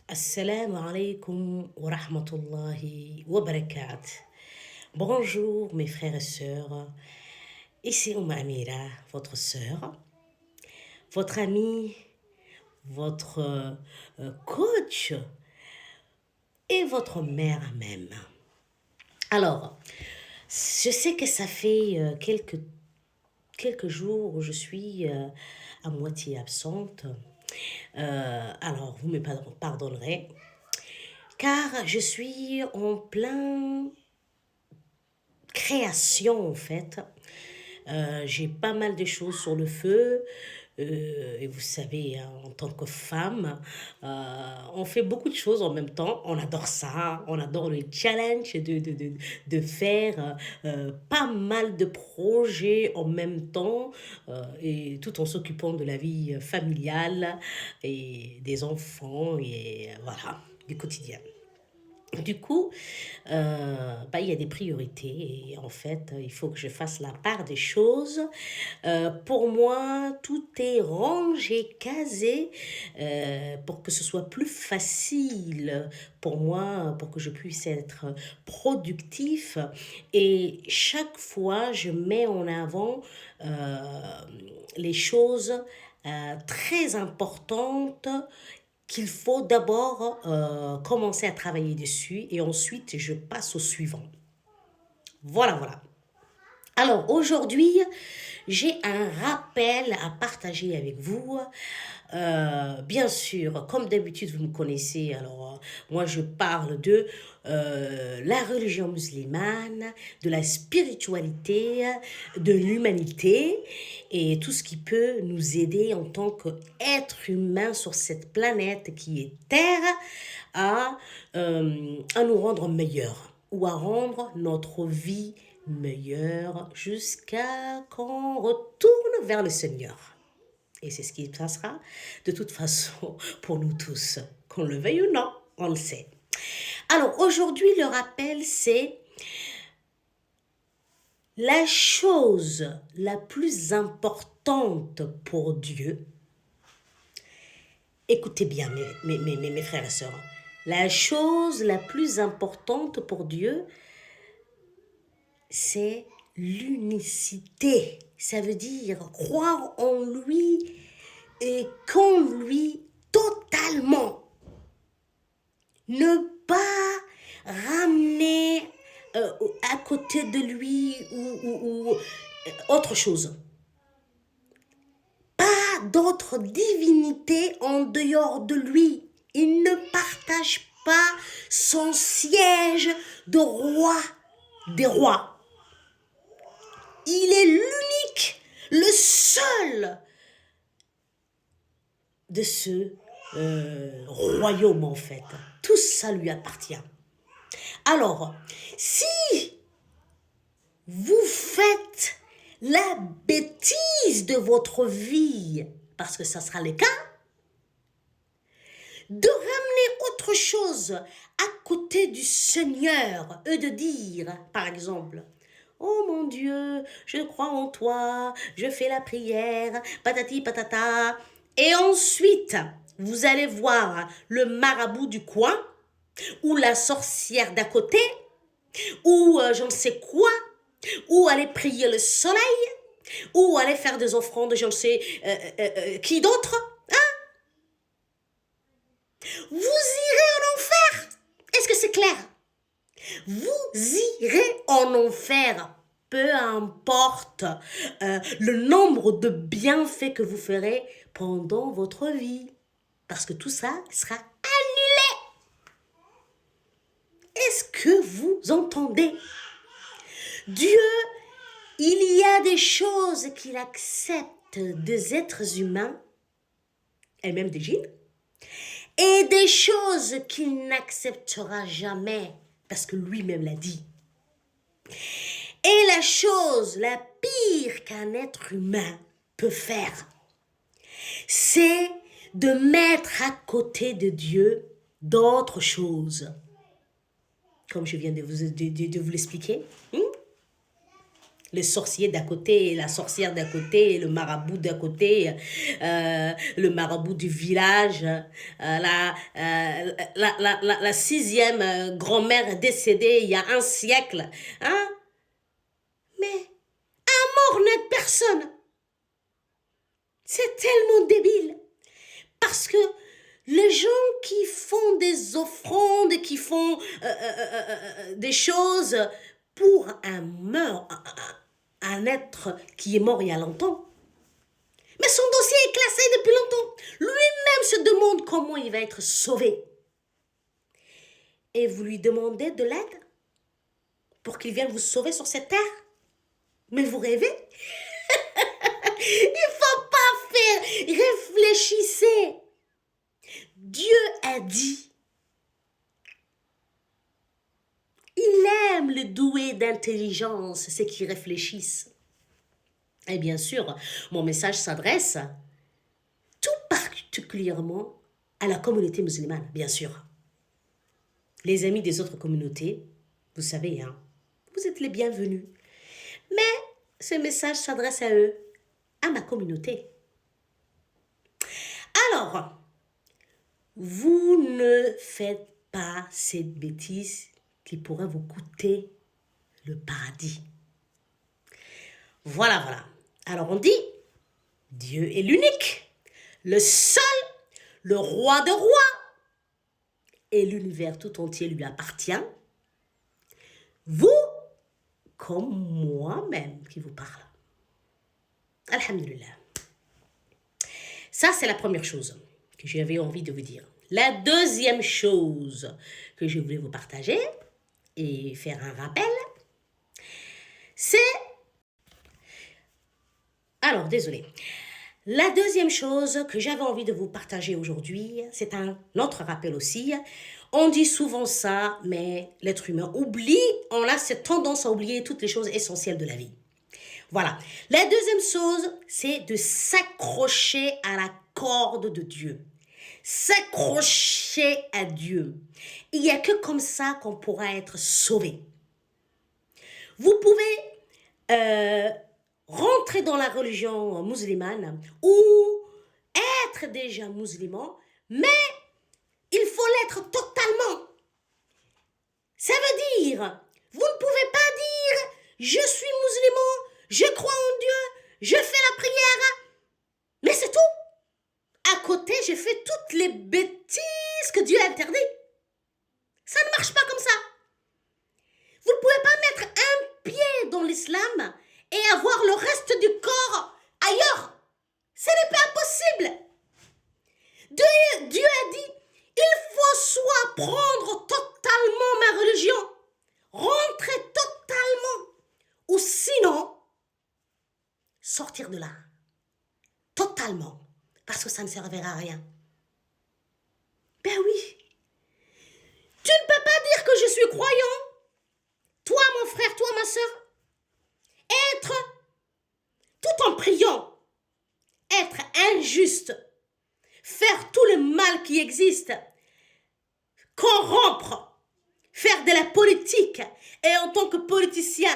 Assalamu alaikum wa rahmatullahi wa barakatuh. Bonjour mes frères et sœurs. Ici Ouma Amira, votre sœur, votre amie, votre coach et votre mère même. Alors, je sais que ça fait quelques jours où je suis à moitié absente. Alors, vous me pardonnerez, car je suis en plein création en fait. J'ai pas mal de choses sur le feu. Et vous savez, hein, en tant que femme, on fait beaucoup de choses en même temps. On adore ça. On adore le challenge de faire pas mal de projets en même temps et tout en s'occupant de la vie familiale et des enfants et voilà, du quotidien. Du coup, il y a des priorités et en fait, il faut que je fasse la part des choses. Pour moi, tout est rangé, casé pour que ce soit plus facile pour moi, pour que je puisse être productif. Et chaque fois, je mets en avant les choses très importantes qu'il faut d'abord commencer à travailler dessus et ensuite je passe au suivant. Voilà, voilà. Alors aujourd'hui, j'ai un rappel à partager avec vous. Bien sûr, comme d'habitude, vous me connaissez, alors moi je parle de la religion musulmane, de la spiritualité, de l'humanité et tout ce qui peut nous aider en tant qu'être humain sur cette planète qui est Terre à nous rendre meilleurs ou à rendre notre vie meilleure jusqu'à qu'on retourne vers le Seigneur. Et c'est ce qui se passera de toute façon pour nous tous, qu'on le veuille ou non, on le sait. Alors aujourd'hui, le rappel, c'est la chose la plus importante pour Dieu. Écoutez bien mes frères et sœurs. La chose la plus importante pour Dieu, c'est l'unicité. Ça veut dire croire en lui et qu'en lui totalement. Ne pas ramener à côté de lui ou autre chose. Pas d'autre divinité en dehors de lui. Il ne partage pas son siège de roi des rois. Il est l'unique, le seul de ce royaume en fait. Tout ça lui appartient. Alors, si vous faites la bêtise de votre vie, parce que ça sera le cas, de ramener autre chose à côté du Seigneur et de dire, par exemple, oh mon Dieu, je crois en toi, je fais la prière, patati patata. Et ensuite, vous allez voir le marabout du coin, ou la sorcière d'à côté, ou je ne sais quoi, ou aller prier le soleil, ou aller faire des offrandes, je ne sais qui d'autre. Vous irez en enfer. Est-ce que c'est clair? Vous irez en enfer. Peu importe le nombre de bienfaits que vous ferez pendant votre vie. Parce que tout ça sera annulé. Est-ce que vous entendez? Dieu, il y a des choses qu'il accepte des êtres humains, et même des djinns, et des choses qu'il n'acceptera jamais, parce que lui-même l'a dit. Et la chose la pire qu'un être humain peut faire, c'est de mettre à côté de Dieu d'autres choses. Comme je viens de vous l'expliquer. le sorcier d'un côté, la sorcière d'un côté, le marabout d'un côté, le marabout du village, la sixième grand-mère décédée il y a un siècle. Hein? Mais mort n'est personne. C'est tellement débile. Parce que les gens qui font des offrandes, qui font des choses pour un être qui est mort il y a longtemps, mais son dossier est classé depuis longtemps. Lui-même se demande comment il va être sauvé. Et vous lui demandez de l'aide pour qu'il vienne vous sauver sur cette terre. Mais vous rêvez? Il ne faut pas faire. Réfléchissez. Dieu a dit, il aime les doués d'intelligence, ceux qui réfléchissent. Et bien sûr, mon message s'adresse tout particulièrement à la communauté musulmane, bien sûr. Les amis des autres communautés, vous savez, hein, vous êtes les bienvenus. Mais ce message s'adresse à eux, à ma communauté. Alors, vous ne faites pas cette bêtise qui pourrait vous coûter le paradis. Voilà, voilà. Alors on dit, Dieu est l'unique, le seul, le roi de rois, et l'univers tout entier lui appartient. Vous, comme moi-même qui vous parle. Alhamdulillah. Ça, c'est la première chose que j'avais envie de vous dire. La deuxième chose que je voulais vous partager et faire un rappel, c'est... Alors, désolé. La deuxième chose que j'avais envie de vous partager aujourd'hui, c'est un autre rappel aussi. On dit souvent ça, mais l'être humain oublie, on a cette tendance à oublier toutes les choses essentielles de la vie. Voilà. La deuxième chose, c'est de s'accrocher à la corde de Dieu. S'accrocher à Dieu. Il n'y a que comme ça qu'on pourra être sauvé. Vous pouvez rentrer dans la religion musulmane ou être déjà musulman, mais il faut l'être totalement. Ça veut dire, vous ne pouvez pas dire, je suis musulman, je crois en Dieu, je fais la prière, mais c'est tout. À côté, je fais toutes les bêtises que Dieu a interdites. Ça ne marche pas comme ça. Vous ne pouvez pas mettre un pied dans l'islam et avoir le reste du corps ailleurs. Ce n'est pas possible. Dieu a dit, il faut soit prendre totalement ma religion, rentrer totalement, ou sinon, sortir de là, totalement, parce que ça ne servira à rien. Ben oui, tu ne peux pas dire que je suis croyant, toi mon frère, toi ma soeur, être, tout en priant, être injuste, faire tout le mal qui existe, corrompre, faire de la politique, et en tant que politicien,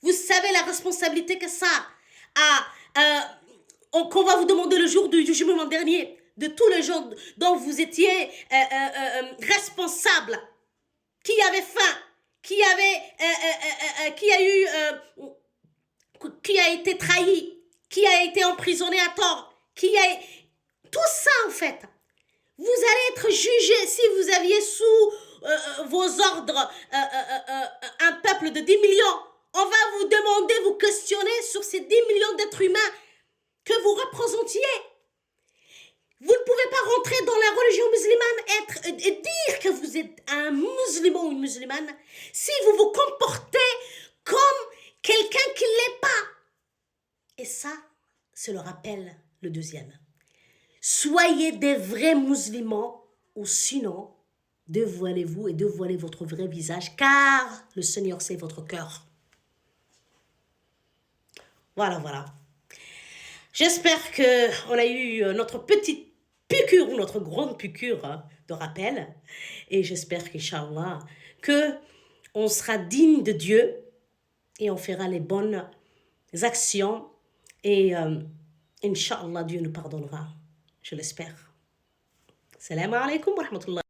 vous savez la responsabilité que ça a, qu'on va vous demander le jour du jugement dernier, de tous les gens dont vous étiez responsable, qui avait faim, qui a été trahi, qui a été emprisonné à tort, tout ça en fait. Vous allez être jugé si vous aviez sous vos ordres un peuple de 10 millions. On va vous demander, vous questionner sur ces 10 millions d'êtres humains que vous représentiez. Vous ne pouvez pas rentrer dans la religion musulmane et dire que vous êtes un musulman ou une musulmane si vous vous comportez comme quelqu'un qui ne l'est pas. Et ça, c'est le rappel, le deuxième. Soyez des vrais musulmans ou sinon, dévoilez-vous et dévoilez votre vrai visage car le Seigneur sait votre cœur. Voilà, voilà. J'espère qu'on a eu notre petite piqûre ou notre grande piqûre de rappel. Et j'espère qu'Inch'Allah, qu'on sera digne de Dieu et on fera les bonnes actions et Inch'Allah, Dieu nous pardonnera. Je l'espère. Salam alaikum wa rahmatullah.